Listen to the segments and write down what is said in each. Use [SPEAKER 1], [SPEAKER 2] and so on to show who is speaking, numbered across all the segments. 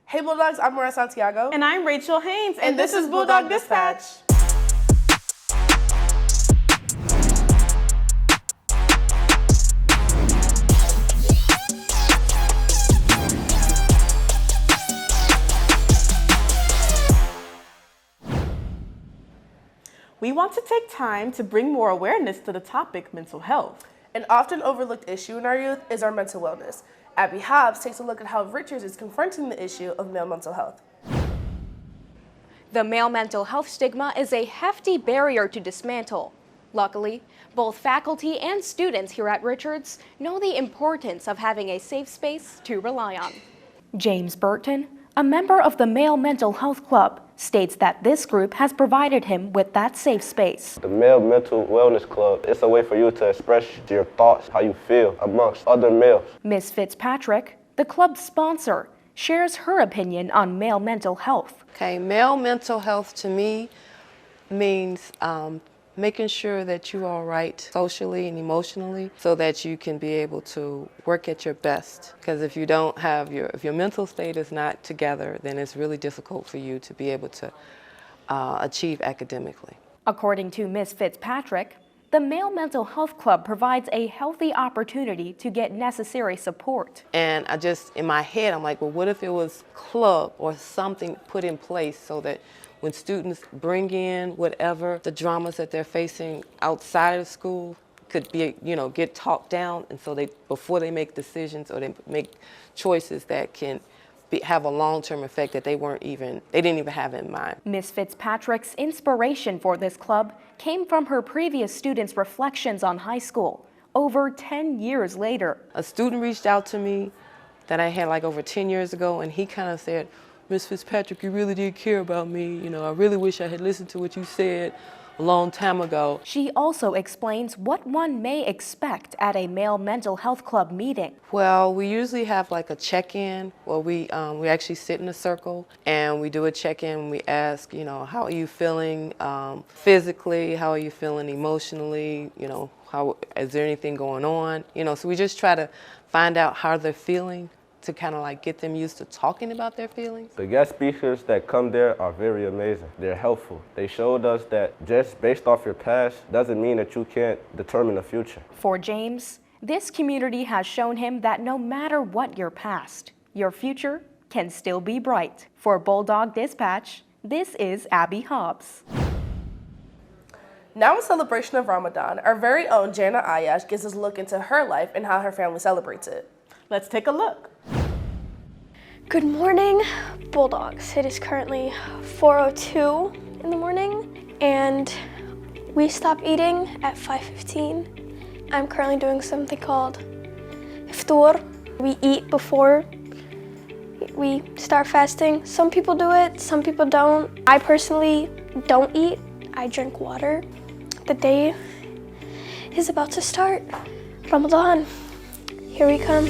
[SPEAKER 1] Hey Bulldogs, I'm Maura Santiago.
[SPEAKER 2] And I'm Rachel Haynes, and this is Bulldog Dispatch. We want to take time to bring more awareness to the topic mental health.
[SPEAKER 1] An often overlooked issue in our youth is our mental wellness. Abby Hobbs takes a look at how Richards is confronting the issue of male mental health.
[SPEAKER 3] The male mental health stigma is a hefty barrier to dismantle. Luckily, both faculty and students here at Richards know the importance of having a safe space to rely on. James Burton, a member of the Male Mental Health Club, states that this group has provided him with that safe space.
[SPEAKER 4] The Male Mental Wellness Club, it's a way for you to express your thoughts, how you feel amongst other males.
[SPEAKER 3] Ms. Fitzpatrick, the club's sponsor, shares her opinion on male mental health.
[SPEAKER 5] Okay, male mental health to me means making sure that you're all right socially and emotionally so that you can be able to work at your best. Because if you don't have if your mental state is not together, then it's really difficult for you to be able to achieve academically.
[SPEAKER 3] According to Ms. Fitzpatrick, the Male Mental Health Club provides a healthy opportunity to get necessary support.
[SPEAKER 5] And I just, in my head, I'm like, well, what if it was club or something put in place so that when students bring in whatever the dramas that they're facing outside of school could be, get talked down, and so before they make decisions or they make choices that can have a long-term effect that they didn't even have in mind.
[SPEAKER 3] Ms. Fitzpatrick's inspiration for this club came from her previous students' reflections on high school over 10 years later.
[SPEAKER 5] A student reached out to me that I had like over 10 years ago, and he kind of said, Ms. Fitzpatrick, you really did care about me. I really wish I had listened to what you said a long time ago.
[SPEAKER 3] She also explains what one may expect at a male mental health club meeting.
[SPEAKER 5] Well, we usually have like a check-in where we actually sit in a circle and we do a check-in. We ask, how are you feeling physically? How are you feeling emotionally? How is there anything going on? So we just try to find out how they're feeling, to kind of like get them used to talking about their feelings.
[SPEAKER 4] The guest speakers that come there are very amazing. They're helpful. They showed us that just based off your past doesn't mean that you can't determine the future.
[SPEAKER 3] For James, this community has shown him that no matter what your past, your future can still be bright. For Bulldog Dispatch, this is Abby Hobbs.
[SPEAKER 1] Now in celebration of Ramadan, our very own Jana Ayash gives us a look into her life and how her family celebrates it.
[SPEAKER 2] Let's take a look.
[SPEAKER 6] Good morning, Bulldogs. It is currently 4:02 in the morning, and we stop eating at 5:15. I'm currently doing something called iftar. We eat before we start fasting. Some people do it, some people don't. I personally don't eat. I drink water. The day is about to start. Ramadan, here we come.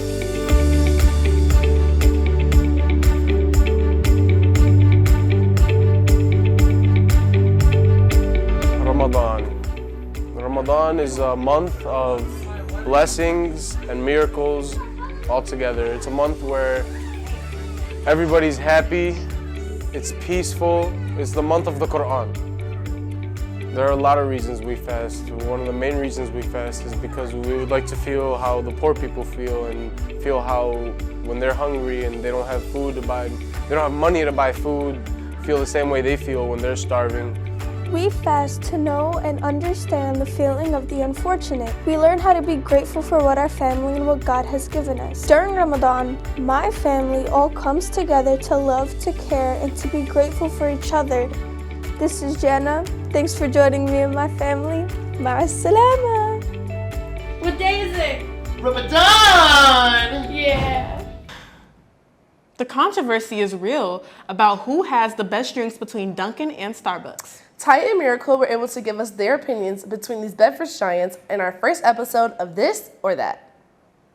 [SPEAKER 7] Ramadan is a month of blessings and miracles all together. It's a month where everybody's happy, it's peaceful, it's the month of the Quran. There are a lot of reasons we fast. One of the main reasons we fast is because we would like to feel how the poor people feel, and feel how when they're hungry and they don't have food to buy, they don't have money to buy food, feel the same way they feel when they're starving.
[SPEAKER 6] We fast to know and understand the feeling of the unfortunate. We learn how to be grateful for what our family and what God has given us. During Ramadan, my family all comes together to love, to care, and to be grateful for each other. This is Jana. Thanks for joining me and my family. Ma'a salama.
[SPEAKER 2] What day is it?
[SPEAKER 8] Ramadan!
[SPEAKER 2] Yeah. The controversy is real about who has the best drinks between Dunkin and Starbucks.
[SPEAKER 1] Ty and Miracle were able to give us their opinions between these Bedford giants in our first episode of This or That.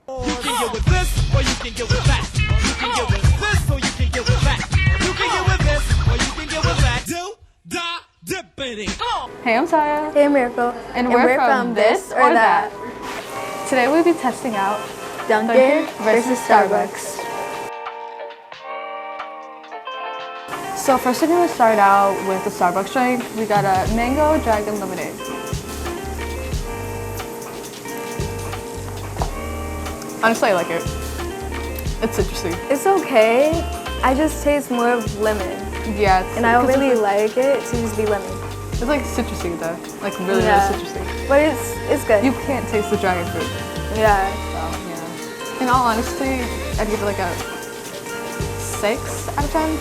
[SPEAKER 8] You can get with this, or you can get with that. You can get with this, or you can get with that. You can get with this, or you can get with that. Do, da, dippity.
[SPEAKER 9] Hey, I'm Saya.
[SPEAKER 6] Hey, Miracle.
[SPEAKER 9] And we're from This or That. Today we'll be testing out
[SPEAKER 6] Dunkin versus Starbucks.
[SPEAKER 9] So first we're gonna start out with the Starbucks drink. We got a mango dragon lemonade. Honestly, I like it. It's citrusy.
[SPEAKER 10] It's okay. I just taste more of lemon.
[SPEAKER 9] Yeah.
[SPEAKER 10] And I don't really like it to just be lemon.
[SPEAKER 9] It's like citrusy though. Like really,
[SPEAKER 10] Yeah.
[SPEAKER 9] really citrusy.
[SPEAKER 10] But it's good.
[SPEAKER 9] You can't taste the dragon fruit.
[SPEAKER 10] Yeah.
[SPEAKER 9] So, yeah. In all honesty, I'd give it like a 6 out of 10.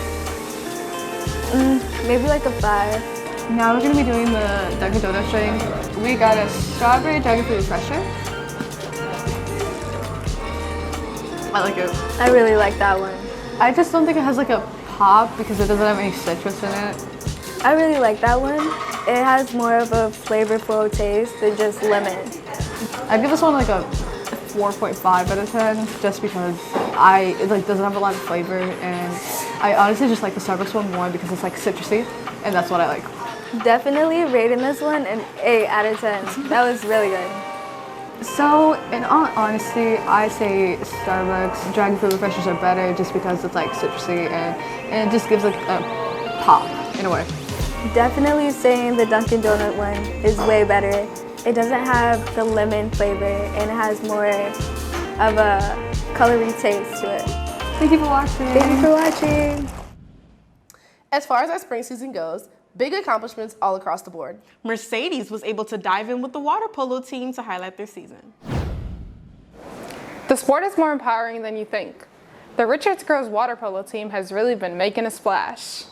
[SPEAKER 10] Maybe like a 5.
[SPEAKER 9] Now we're gonna be doing the Dunkin' Donuts drink. We got a strawberry dragon fruit refresher. I like it.
[SPEAKER 10] I really like that one.
[SPEAKER 9] I just don't think it has like a pop because it doesn't have any citrus in it.
[SPEAKER 10] I really like that one. It has more of a flavorful taste than just lemon.
[SPEAKER 9] I'd give this one like a 4.5 out of 10 just because it like doesn't have a lot of flavor, and I honestly just like the Starbucks one more because it's like citrusy, and that's what I like.
[SPEAKER 10] Definitely rating this one an 8 out of 10. That was really good.
[SPEAKER 9] So, in all honesty, I say Starbucks dragon fruit refreshers are better just because it's like citrusy and it just gives like a pop in a way.
[SPEAKER 10] Definitely saying the Dunkin' Donut one is way better. It doesn't have the lemon flavor and it has more of a colory taste to it.
[SPEAKER 9] Thank you for watching.
[SPEAKER 10] Thank you for watching.
[SPEAKER 1] As far as our spring season goes, big accomplishments all across the board.
[SPEAKER 2] Mercedes was able to dive in with the water polo team to highlight their season.
[SPEAKER 11] The sport is more empowering than you think. The Richards girls water polo team has really been making a splash.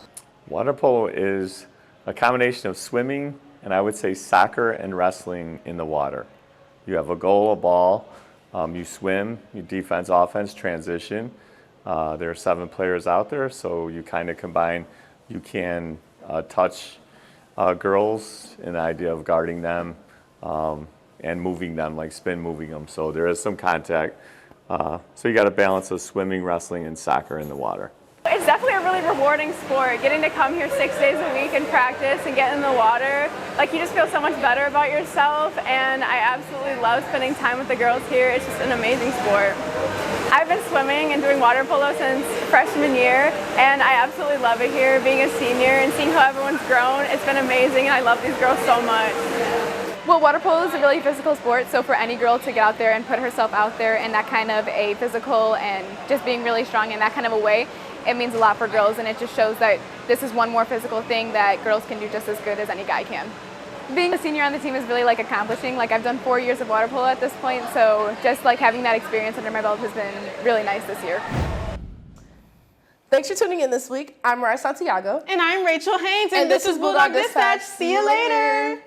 [SPEAKER 12] Water polo is a combination of swimming and I would say soccer and wrestling in the water. You have a goal, a ball, you swim, you defense, offense, transition. There are 7 players out there, so you kind of combine, you can touch girls in the idea of guarding them and moving them, like spin moving them. So there is some contact. So you got a balance of swimming, wrestling, and soccer in the water.
[SPEAKER 13] It's definitely a really rewarding sport. Getting to come here 6 days a week and practice and get in the water, like you just feel so much better about yourself, and I absolutely love spending time with the girls here. It's just an amazing sport. I've been swimming and doing water polo since freshman year, and I absolutely love it here. Being a senior and seeing how everyone's grown, it's been amazing, and I love these girls so much. Well, water polo is a really physical sport, so for any girl to get out there and put herself out there in that kind of a physical and just being really strong in that kind of a way, it means a lot for girls, and it just shows that this is one more physical thing that girls can do just as good as any guy can. Being a senior on the team is really like accomplishing. Like I've done 4 years of water polo at this point, so just like having that experience under my belt has been really nice this year.
[SPEAKER 1] Thanks for tuning in this week. I'm Mariah Santiago.
[SPEAKER 2] And I'm Rachel Haynes, and this is Bulldog Dispatch. See you later.